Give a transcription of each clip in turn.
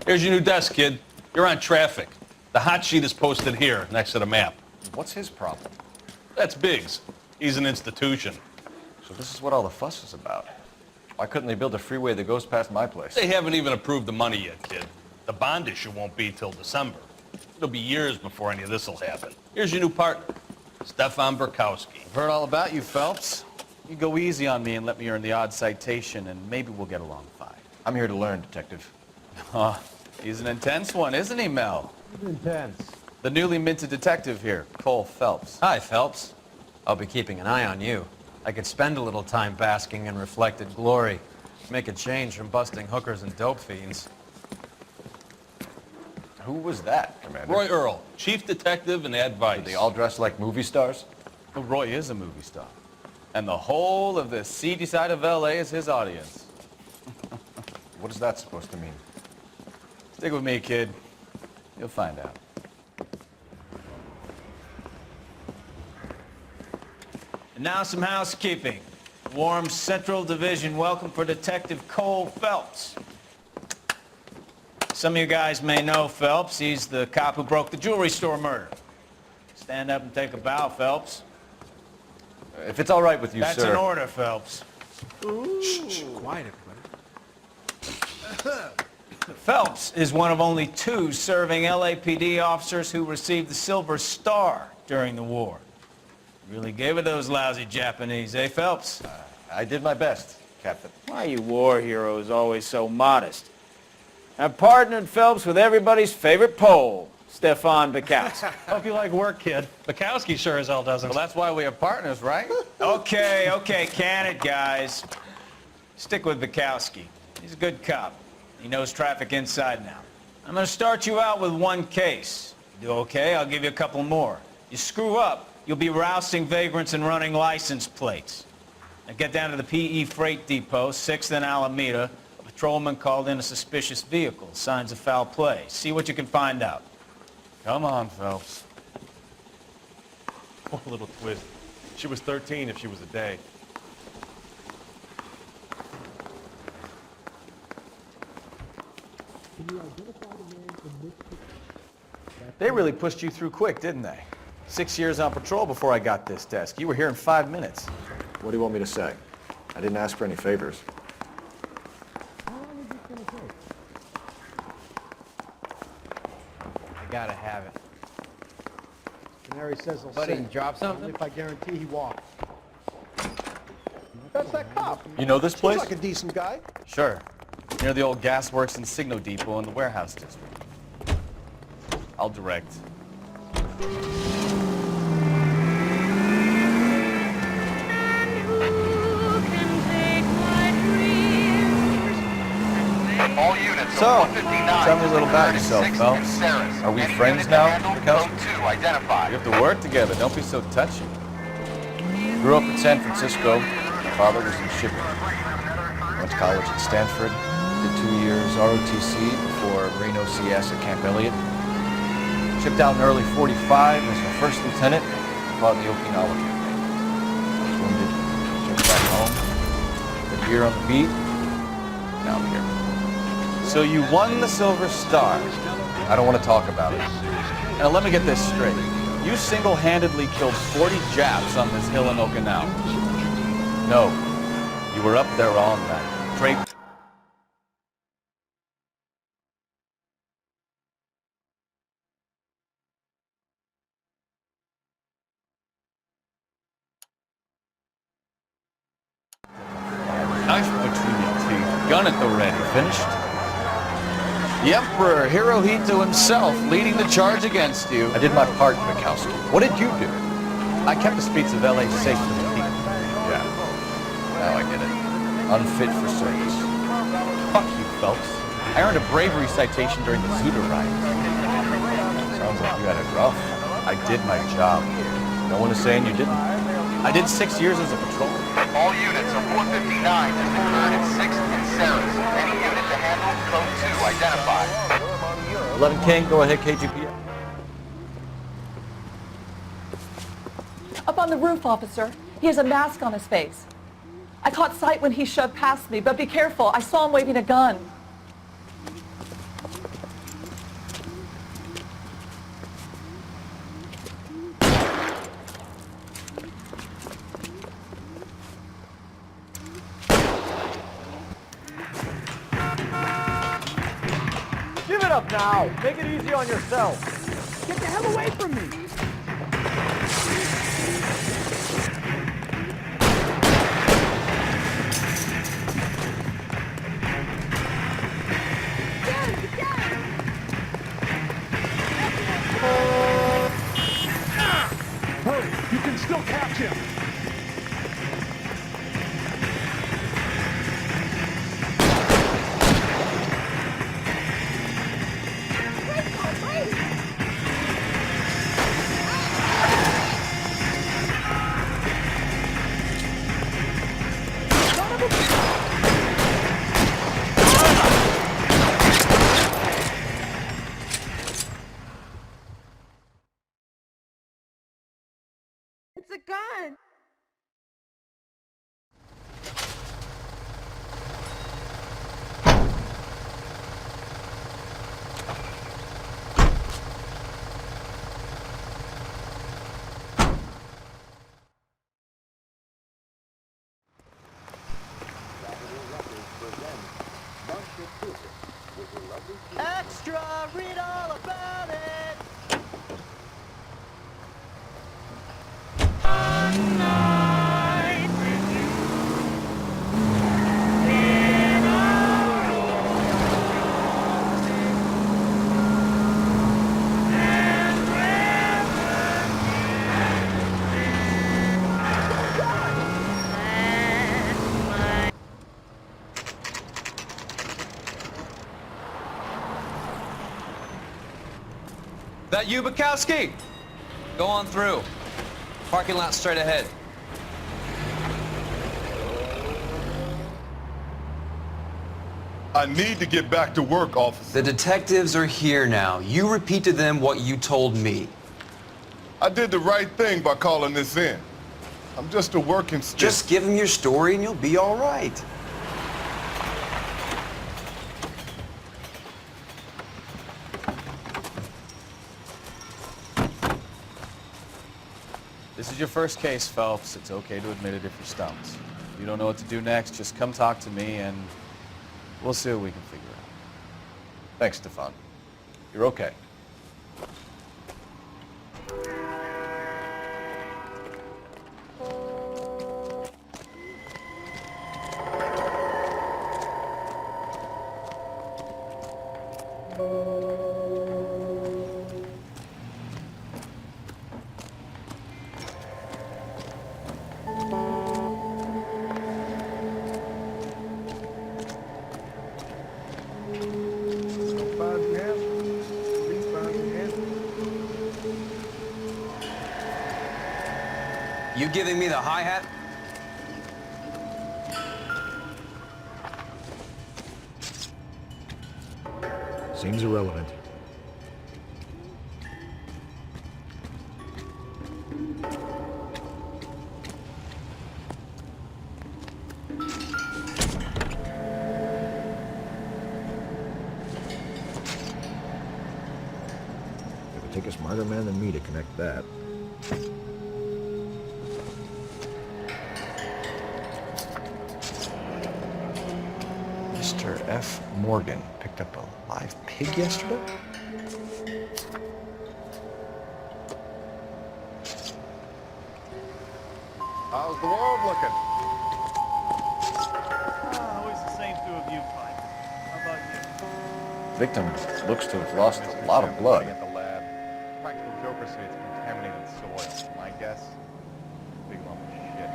Here's your new desk, kid. You're on traffic. The hot sheet is posted here, next to the map. What's his problem? That's Biggs. He's an institution. So this is what all the fuss is about. Why couldn't they build a freeway that goes past my place? They haven't even approved the money yet, kid. The bond issue won't be till December. It'll be years before any of this will happen. Here's your new partner, Stefan Burkowski. I've heard all about you, Phelps. You go easy on me and let me earn the odd citation, and maybe we'll get along fine. I'm here to learn, Detective. He's an intense one, isn't he, Mel? He's intense. The newly minted detective here, Cole Phelps. Hi, Phelps. I'll be keeping an eye on you. I could spend a little time basking in reflected glory. Make a change from busting hookers and dope fiends. Who was that, Commander? Roy Earl, chief detective and advice. Did they all dress like movie stars? Well, Roy is a movie star. And the whole of the seedy side of L.A. is his audience. What is that supposed to mean? Stick with me, kid. You'll find out. And now some housekeeping. Warm Central Division welcome for Detective Cole Phelps. Some of you guys may know Phelps. He's the cop who broke the jewelry store murder. Stand up and take a bow, Phelps. If it's all right with you, That's sir. an order, Phelps. Shh, quiet, everybody. Phelps is one of only 2 serving LAPD officers who received the Silver Star during the war. Really gave it those lousy Japanese, eh, Phelps? I did my best, Captain. Why are you war heroes always so modest? I've partnered Phelps with everybody's favorite Pole, Stefan Burkowski. Hope you like work, kid. Bukowski sure as hell doesn't. Well, that's why we have partners, right? Okay, can it, guys. Stick with Burkowski. He's a good cop. He knows traffic inside and out. I'm going to start you out with 1 case. You do okay, I'll give you a couple more. You screw up, you'll be rousting vagrants and running license plates. Now get down to the P.E. Freight Depot, 6th and Alameda. A patrolman called in a suspicious vehicle. Signs of foul play. See what you can find out. Come on, Phelps. Poor little twist. She was 13 if she was a day. They really pushed you through quick, didn't they? 6 years on patrol before I got this desk. You were here in 5 minutes. What do you want me to say? I didn't ask for any favors. I gotta have it. Canary says he'll Buddy, see. drop something? Only if I guarantee he walks. That's that cop. You know this place? Seems like a decent guy. Sure. Near the old gasworks and Signo Depot in the warehouse district. I'll direct. All units So, of 159 tell me a little about yourself, Phelps. Are we friends now, Couse? Identified. We have to work together. Don't be so touchy. Grew up in San Francisco. My father was in shipping. Went to college at Stanford. Did 2 years ROTC before Reno CS at Camp Elliott. Shipped out in early 45 as a first lieutenant. Fought in the Okinawa campaign. I was wounded. Shipped back home. Did a year on the beat. Now I'm here. So you won the Silver Star. I don't want to talk about it. Now let me get this straight. You single-handedly killed 40 Japs on this hill in Okinawa. No, you were up there all night. Draped. Knife between your teeth. Gun at the ready. Finished? The Emperor Hirohito himself leading the charge against you. I did my part, Mikowski. What did you do? I kept the streets of L.A. safe for the people. Yeah. Now I get it. Unfit for service. Fuck you, Phelps. I earned a bravery citation during the Zuda riots. Sounds like you had it rough. I did my job. No one is saying you didn't. I did 6 years as a patrolman. All units of 459 has occurred at 6th and Sarah's. Any unit to handle code 2 identified. 11 King, go ahead, KGP. Up on the roof, officer. He has a mask on his face. I caught sight when he shoved past me, but be careful. I saw him waving a gun. Give it up now. Make it easy on yourself. Get the hell away from me! Hurry! You can still catch him! It's a gun! Extra! Read all about it! That you, Bukowski? Go on through. Parking lot straight ahead. I need to get back to work, officer. The detectives are here now. You repeat to them what you told me. I did the right thing by calling this in. I'm just a working stick. Just give them your story and you'll be all right. This is your first case, Phelps. It's okay to admit it if you're stumped. If you don't know what to do next, just come talk to me and we'll see what we can figure out. Thanks, Stefan. You're okay. You giving me the hi-hat? Seems irrelevant. It would take a smarter man than me to connect that. Mr. F. Morgan picked up a live pig yesterday? How's the world looking? Always the same two of you fight. How about you? Victim looks to have lost a lot of blood. At the lab. Practical jokers say it's contaminated soil. My guess, big lump of shit.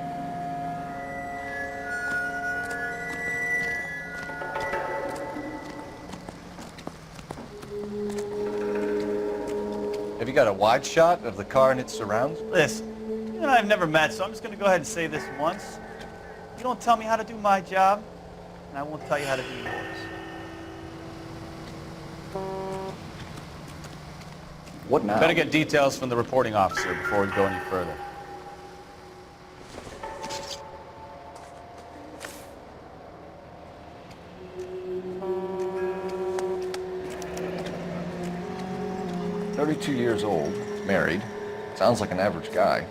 Have you got a wide shot of the car and its surrounds? Listen, you and I have never met, so I'm just going to go ahead and say this once. You don't tell me how to do my job, and I won't tell you how to do yours. What now? Better get details from the reporting officer before we go any further. "32 years old, married. Sounds like an average guy.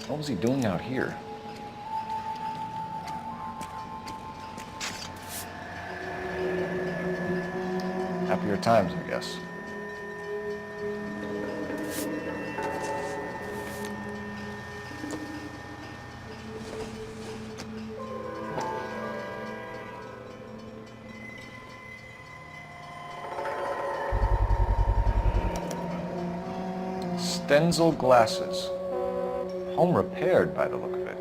What was he doing out here?" Happier times, I guess. Stenzel glasses. Home repaired by the look of it.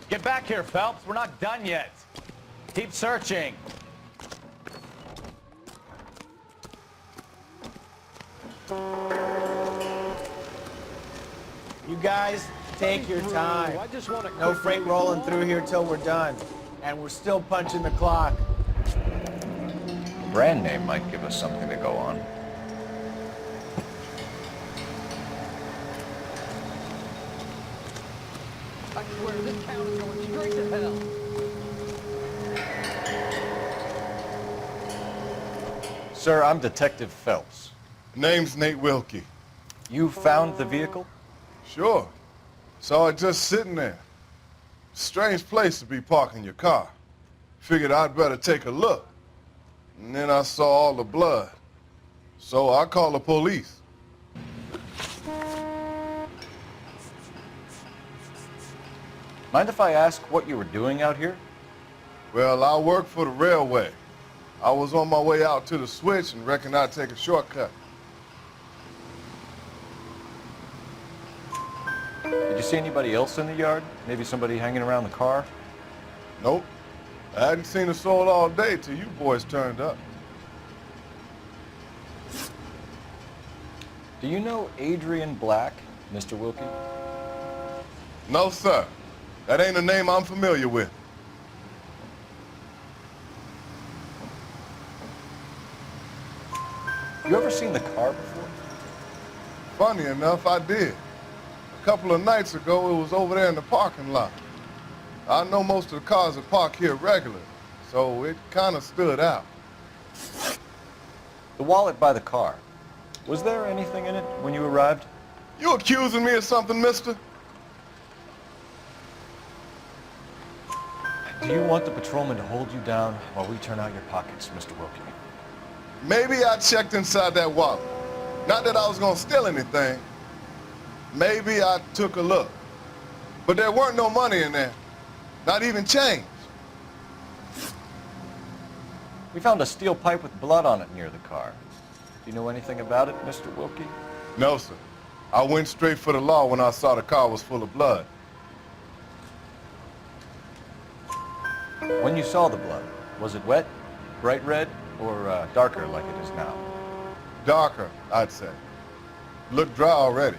Get back here, Phelps. We're not done yet. Keep searching. You guys, take your time. No freight rolling through here till we're done. And we're still punching the clock. A brand name might give us something to go on. I swear, this town is going straight to hell. Sir, I'm Detective Phelps. Name's Nate Wilkie. You found the vehicle? Sure. Saw it just sitting there. Strange place to be parking your car. Figured I'd better take a look. And then I saw all the blood. So I called the police. Mind if I ask what you were doing out here? Well, I work for the railway. I was on my way out to the switch and reckoned I'd take a shortcut. Did you see anybody else in the yard? Maybe somebody hanging around the car? Nope. I hadn't seen a soul all day till you boys turned up. Do you know Adrian Black, Mr. Wilkie? No, sir. That ain't a name I'm familiar with. You ever seen the car before? Funny enough, I did. A couple of nights ago, it was over there in the parking lot. I know most of the cars that park here regularly, so it kind of stood out. The wallet by the car. Was there anything in it when you arrived? You accusing me of something, mister? Do you want the patrolman to hold you down while we turn out your pockets, Mr. Wilkie? Maybe I checked inside that wallet. Not that I was gonna steal anything. Maybe I took a look. But there weren't no money in there. Not even change. We found a steel pipe with blood on it near the car. Do you know anything about it, Mr. Wilkie? No, sir. I went straight for the law when I saw the car was full of blood. When you saw the blood, was it wet, bright red, or darker like it is now? Darker, I'd say. Looked dry already.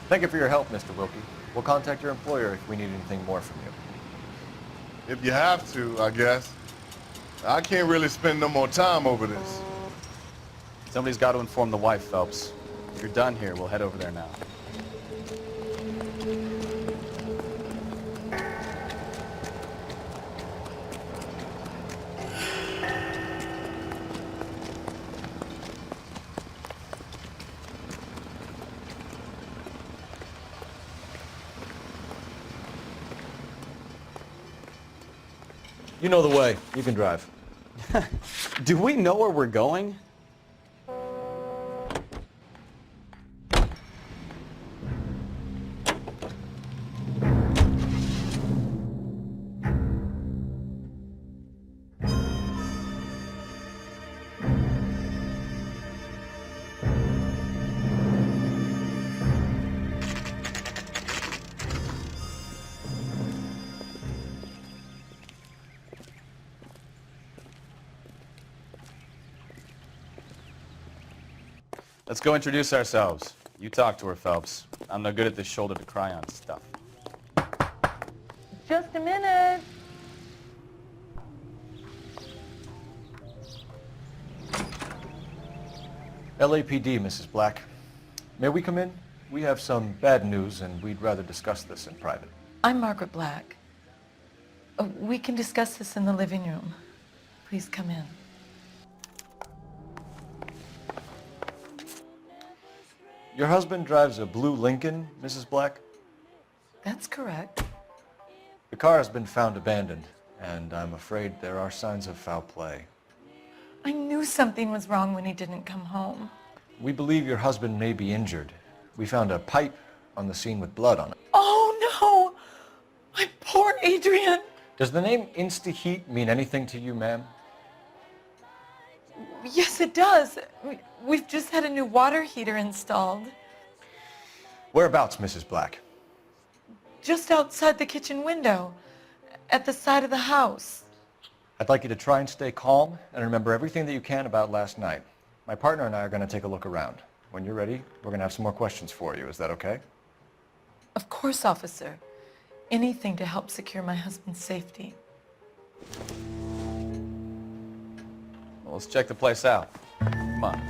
Thank you for your help, Mr. Wilkie. We'll contact your employer if we need anything more from you. If you have to, I guess. I can't really spend no more time over this. Somebody's got to inform the wife, Phelps. If you're done here, we'll head over there now. You know the way. You can drive. Do we know where we're going? Let's go introduce ourselves. You talk to her, Phelps. I'm no good at this shoulder-to-cry-on stuff. Just a minute. LAPD, Mrs. Black. May we come in? We have some bad news, and we'd rather discuss this in private. I'm Margaret Black. We can discuss this in the living room. Please come in. Your husband drives a blue Lincoln, Mrs. Black? That's correct. The car has been found abandoned, and I'm afraid there are signs of foul play. I knew something was wrong when he didn't come home. We believe your husband may be injured. We found a pipe on the scene with blood on it. Oh no! My poor Adrian! Does the name Insta-Heat mean anything to you, ma'am? Yes, it does. We've just had a new water heater installed. Whereabouts, Mrs. Black? Just outside the kitchen window, at the side of the house. I'd like you to try and stay calm and remember everything that you can about last night. My partner and I are going to take a look around. When you're ready, we're going to have some more questions for you. Is that okay? Of course, officer. Anything to help secure my husband's safety. Well, let's check the place out. Come on.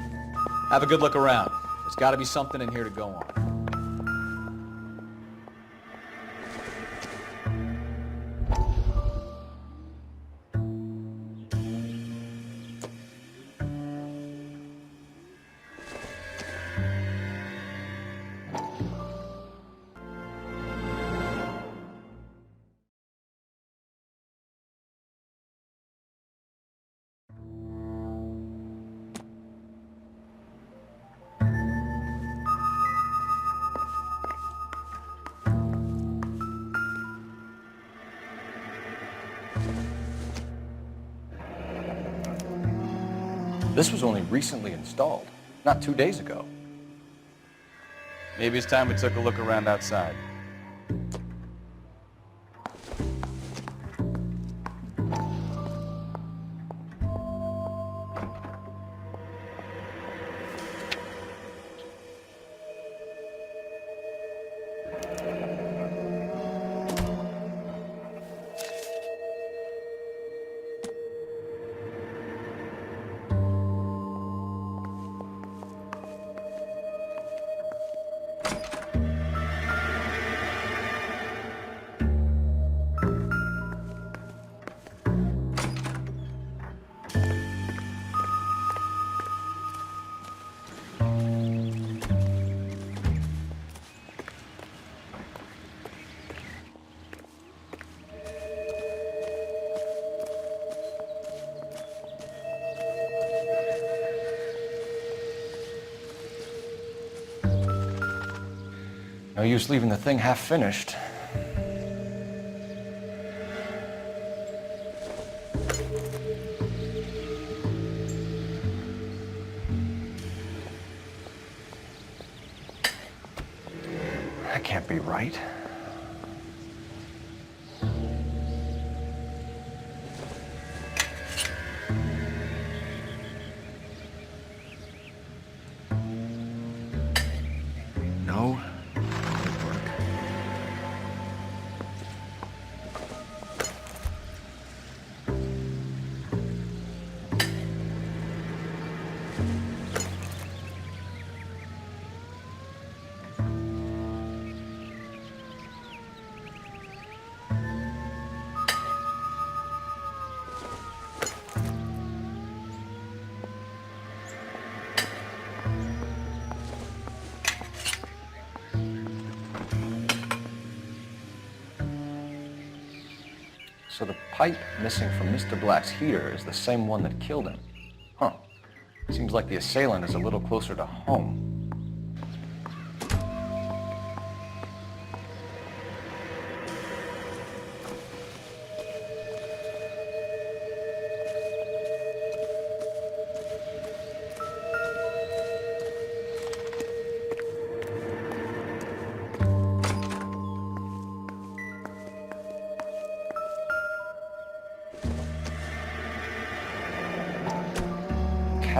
Have a good look around. There's got to be something in here to go on. This was only recently installed, not 2 days ago. Maybe it's time we took a look around outside. No use leaving the thing half finished. That can't be right. No. So the pipe missing from Mr. Black's heater is the same one that killed him. Huh. Seems like the assailant is a little closer to home.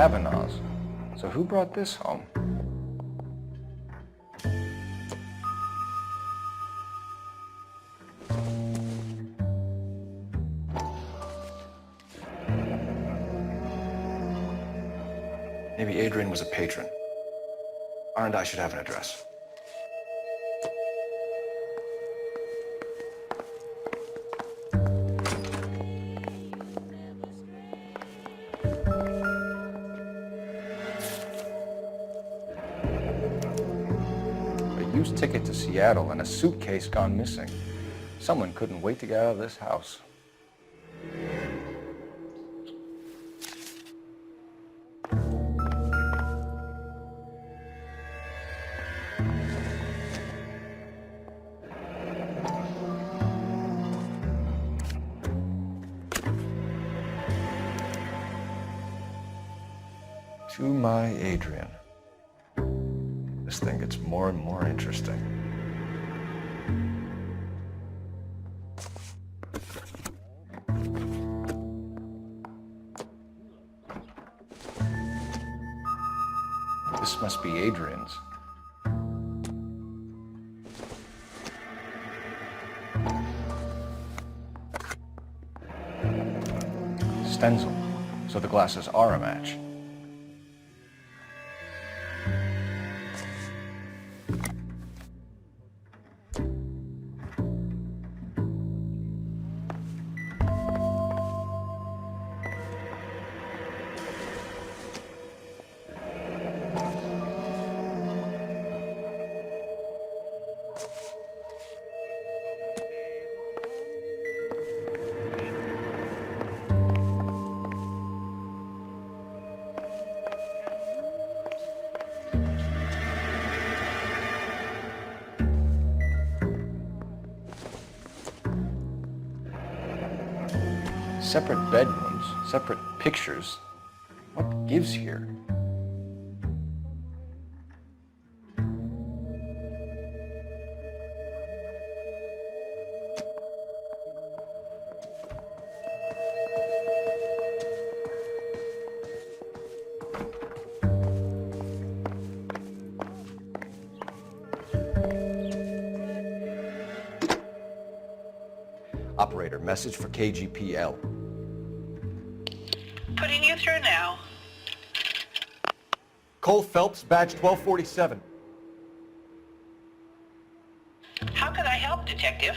Kavanaugh's. So who brought this home? Maybe Adrian was a patron. R&I should have an address. A used ticket to Seattle and a suitcase gone missing. Someone couldn't wait to get out of this house. To my Adrian. This thing gets more and more interesting. This must be Adrian's. Stencil, so the glasses are a match. Separate bedrooms, separate pictures. What gives here? Operator, message for KGPL. Putting you through now. Cole Phelps, badge 1247. How could I help, Detective?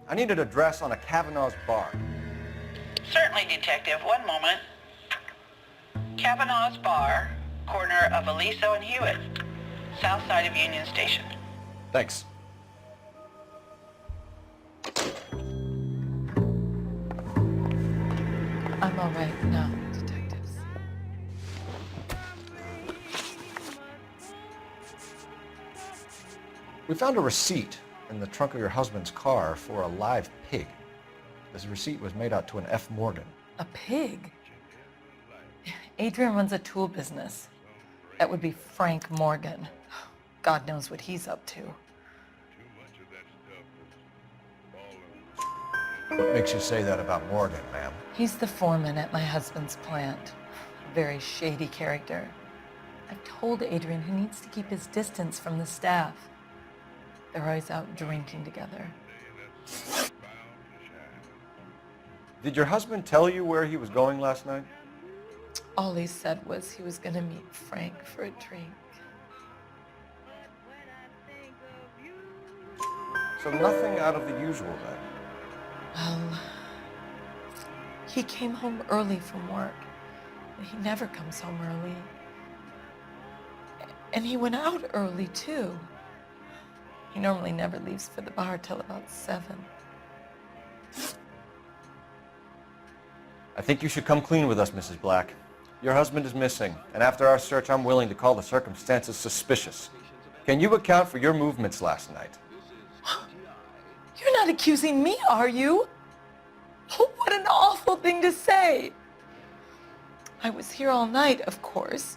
I need an address on a Kavanaugh's bar. Certainly, Detective. One moment. Kavanaugh's Bar, corner of Aliso and Hewitt, south side of Union Station. Thanks. I'm all right now, detectives. We found a receipt in the trunk of your husband's car for a live pig. This receipt was made out to an F. Morgan. A pig? Adrian runs a tool business. That would be Frank Morgan. God knows what he's up to. What makes you say that about Morgan, ma'am? He's the foreman at my husband's plant. A very shady character. I've told Adrian he needs to keep his distance from the staff. They're always out drinking together. Did your husband tell you where he was going last night? All he said was he was gonna meet Frank for a drink. So nothing out of the usual then? Well, he came home early from work. He never comes home early. And he went out early, too. He normally never leaves for the bar till about 7. I think you should come clean with us, Mrs. Black. Your husband is missing, and after our search, I'm willing to call the circumstances suspicious. Can you account for your movements last night? You're not accusing me, are you? Oh, what an awful thing to say. I was here all night, of course,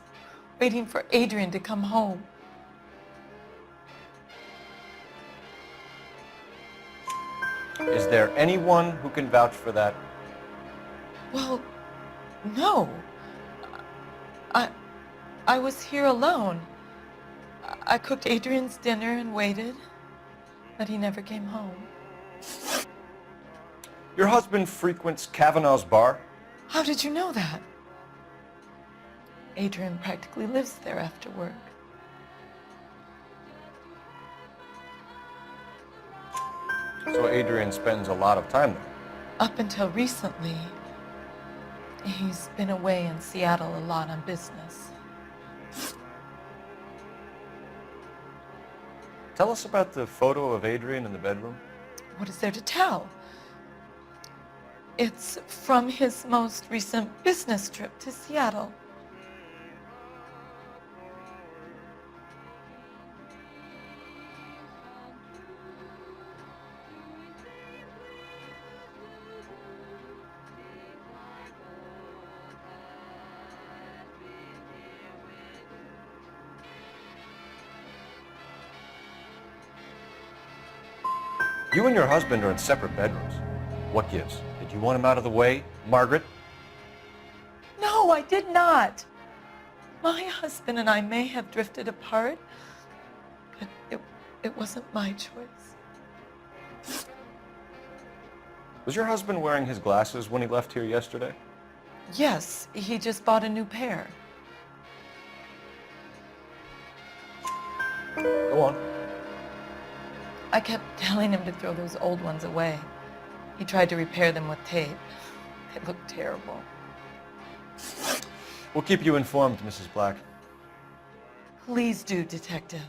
waiting for Adrian to come home. Is there anyone who can vouch for that? Well, no. I was here alone. I cooked Adrian's dinner and waited, but he never came home. Your husband frequents Kavanaugh's bar? How did you know that? Adrian practically lives there after work. So Adrian spends a lot of time there. Up until recently, he's been away in Seattle a lot on business. Tell us about the photo of Adrian in the bedroom. What is there to tell? It's from his most recent business trip to Seattle. You and your husband are in separate bedrooms. What gives? Did you want him out of the way, Margaret? No, I did not. My husband and I may have drifted apart, but it wasn't my choice. Was your husband wearing his glasses when he left here yesterday? Yes, he just bought a new pair. Go on. I kept telling him to throw those old ones away. He tried to repair them with tape. They looked terrible. We'll keep you informed, Mrs. Black. Please do, Detective.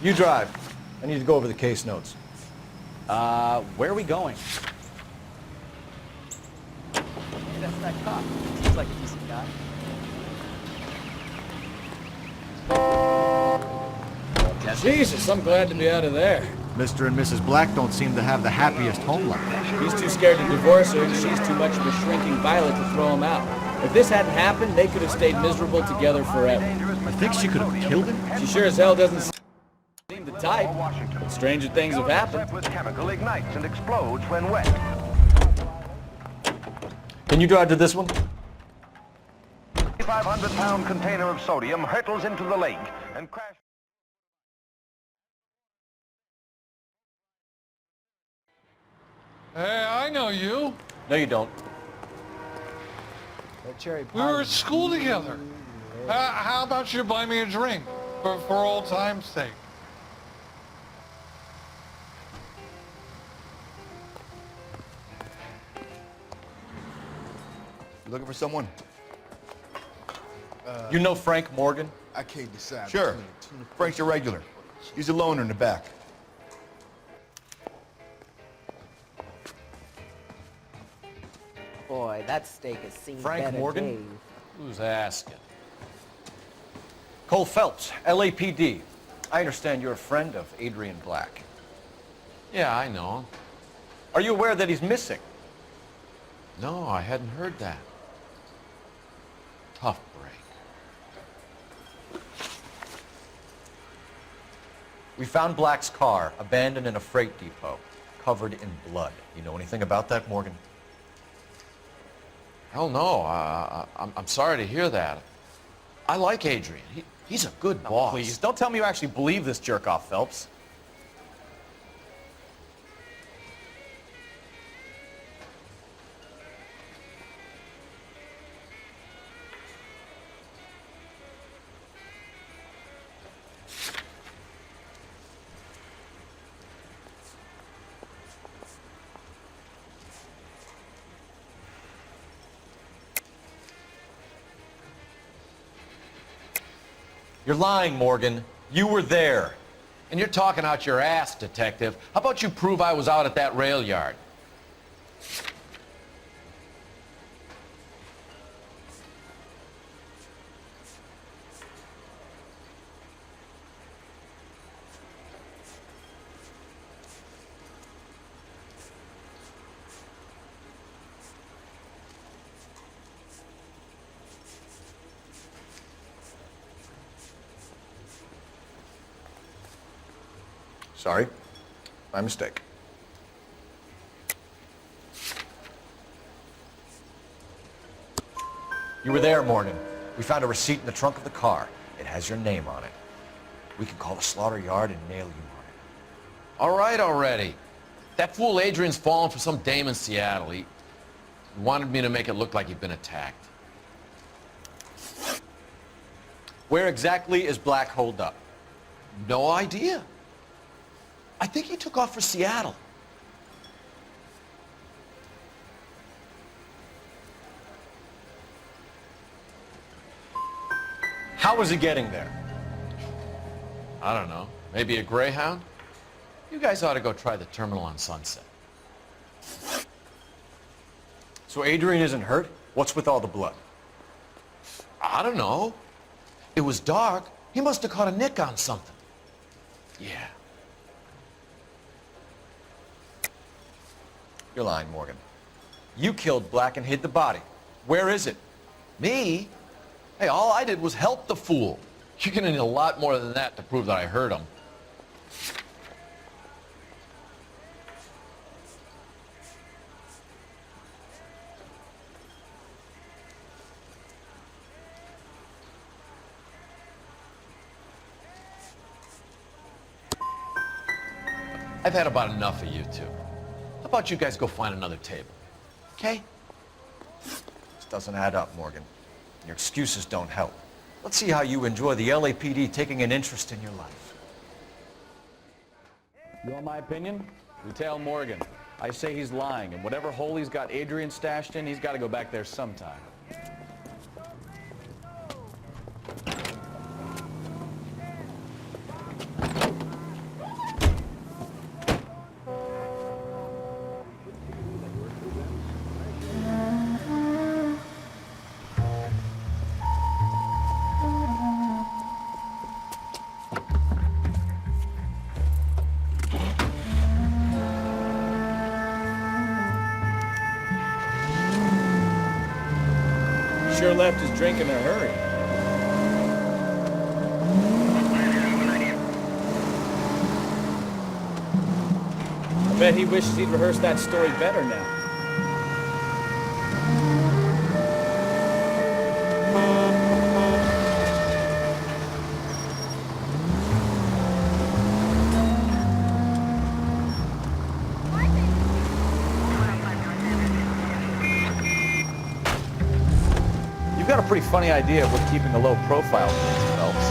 You drive. I need to go over the case notes. Where are we going? Hey, that's that cop. Seems like a decent guy. Jesus, I'm glad to be out of there. Mr. and Mrs. Black don't seem to have the happiest home life. He's too scared to divorce her, and she's too much of a shrinking violet to throw him out. If this hadn't happened, they could have stayed miserable together forever. You think she could have killed him? She sure as hell doesn't seem the type. But stranger things have happened. With chemical ignites and explodes when wet. Can you drive to this one? 500-pound container of sodium hurtles into the lake and crashes. Hey, I know you. No, you don't. We were at school together. How about you buy me a drink for old time's sake? You looking for someone? You know Frank Morgan? I can't decide. Sure. Frank's a regular. He's a loner in the back. Boy, that steak has seen Frank better Morgan? days. Who's asking? Cole Phelps, LAPD. I understand you're a friend of Adrian Black. Yeah, I know. Are you aware that he's missing? No, I hadn't heard that. Tough break. We found Black's car abandoned in a freight depot, covered in blood. You know anything about that, Morgan? Hell no. I'm sorry to hear that. I like Adrian. He's a good boss. Please, don't tell me you actually believe this jerk-off, Phelps. You're lying, Morgan. You were there. And you're talking out your ass, Detective. How about you prove I was out at that rail yard? Sorry. My mistake. You were there, Morgan. We found a receipt in the trunk of the car. It has your name on it. We can call the slaughter yard and nail you on it. All right already. That fool Adrian's fallen for some dame in Seattle. He wanted me to make it look like he'd been attacked. Where exactly is Black holed up? No idea. I think he took off for Seattle. How was he getting there? I don't know. Maybe a Greyhound? You guys ought to go try the terminal on Sunset. So Adrian isn't hurt? What's with all the blood? I don't know. It was dark. He must have caught a nick on something. Yeah. You're lying, Morgan. You killed Black and hid the body. Where is it? Me? Hey, all I did was help the fool. You're gonna need a lot more than that to prove that I hurt him. I've had about enough of you two. How about you guys go find another table? Okay? This doesn't add up, Morgan. Your excuses don't help. Let's see how you enjoy the LAPD taking an interest in your life. You want my opinion? Lieutenant Morgan. I say he's lying, and whatever hole he's got Adrian stashed in, he's got to go back there sometime. Sure left his drink in a hurry. I bet he wishes he'd rehearsed that story better now. You've got a pretty funny idea of what keeping a low profile means, Phelps.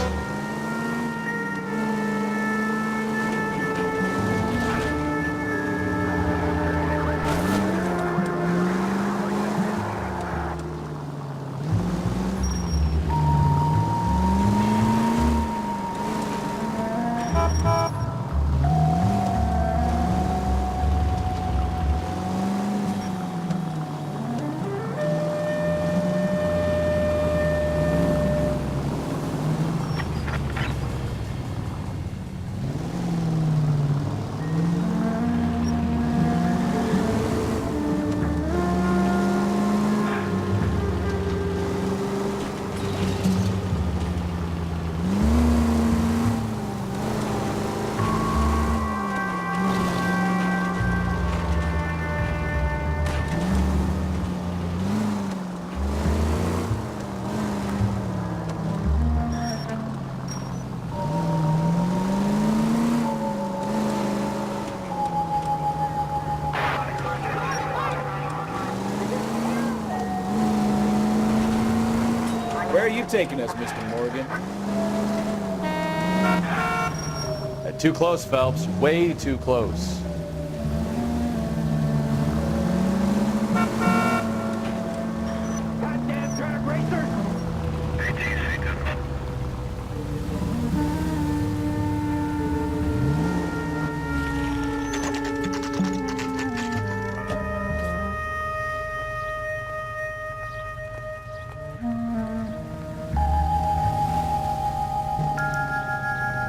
Where are you taking us, Mr. Morgan? Too close, Phelps. Way too close. Goddamn drag racers!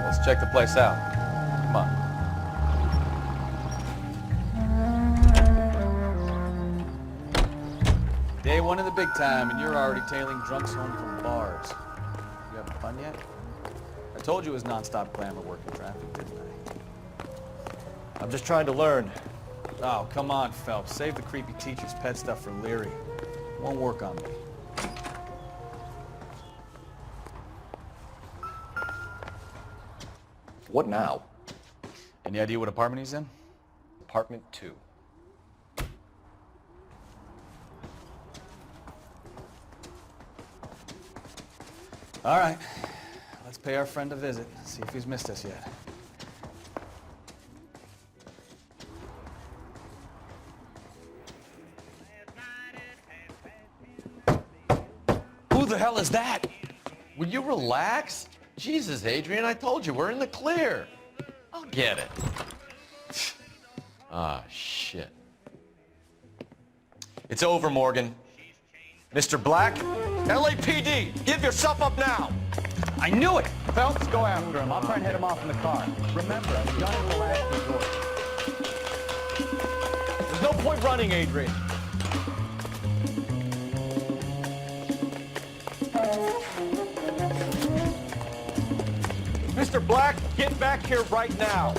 Let's check the place out. Come on. Day one in the big time, and you're already tailing drunks home from bars. You having fun yet? I told you it was non-stop glamour work in traffic, didn't I? I'm just trying to learn. Oh, come on, Phelps. Save the creepy teacher's pet stuff for Leary. Won't work on me. What now? Any idea what apartment he's in? Apartment 2. All right. Let's pay our friend a visit. See if he's missed us yet. Who the hell is that? Will you relax? Jesus, Adrian, I told you, we're in the clear. I'll get it. Ah, shit. It's over, Morgan. Mr. Black, LAPD, give yourself up now. I knew it! Phelps, go after him. I'll try and head him off in the car. Remember, I've done it the last resort. There's no point running, Adrian. Mr. Black, get back here right now.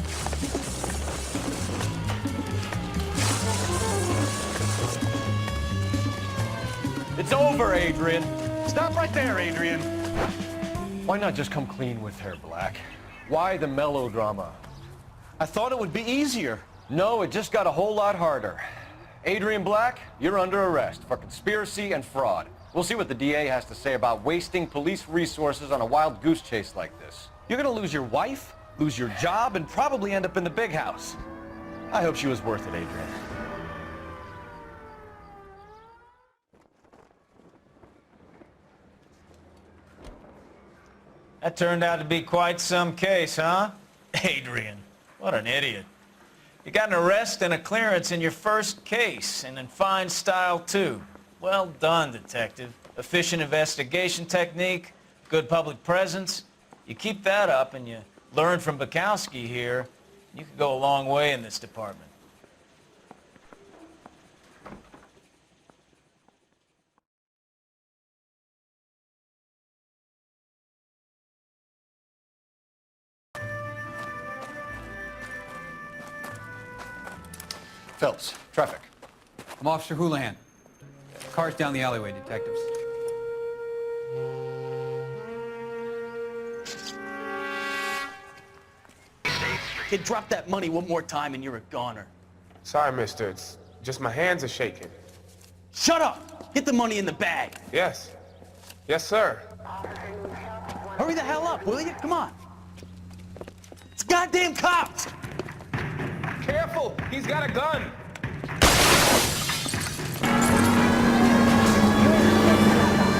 It's over, Adrian. Stop right there, Adrian. Why not just come clean with her, Black? Why the melodrama? I thought it would be easier. No, it just got a whole lot harder. Adrian Black, you're under arrest for conspiracy and fraud. We'll see what the DA has to say about wasting police resources on a wild goose chase like this. You're gonna lose your wife, lose your job, and probably end up in the big house. I hope she was worth it, Adrian. That turned out to be quite some case, huh? Adrian, what an idiot. You got an arrest and a clearance in your first case, and in fine style, too. Well done, detective. Efficient investigation technique, good public presence. You keep that up and you learn from Bukowski here, you could go a long way in this department. Phelps, traffic. I'm Officer Houlihan. Car's down the alleyway, detectives. Kid, drop that money one more time and you're a goner. Sorry, mister. It's just my hands are shaking. Shut up! Get the money in the bag. Yes. Yes, sir. Hurry the hell up, will you? Come on. It's goddamn cops! Careful! He's got a gun!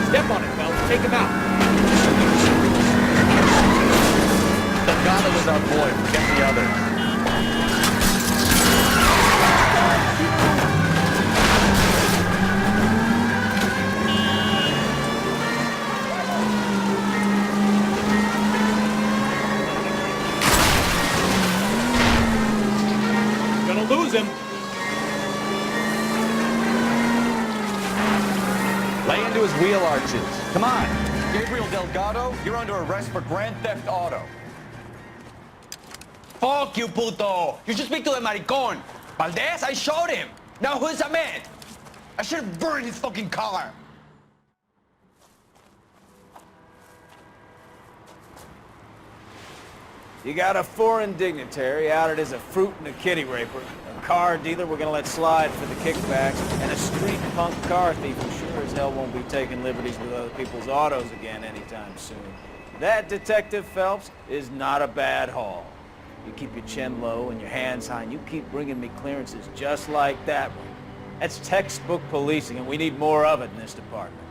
Step on it, Phelps. Take him out. Delgado was our boy. Forget the others. Gonna lose him. Lay into his wheel arches. Come on. Gabriel Delgado, you're under arrest for Grand Theft Auto. Fuck you, puto! You should speak to the maricon. Valdez, I showed him. Now who's a man? I should have burned his fucking car. You got a foreign dignitary outed as a fruit and a kitty raper, a car dealer we're gonna let slide for the kickbacks, and a street punk car thief who sure as hell won't be taking liberties with other people's autos again anytime soon. That, Detective Phelps, is not a bad haul. You keep your chin low and your hands high, and you keep bringing me clearances just like that one. That's textbook policing, and we need more of it in this department.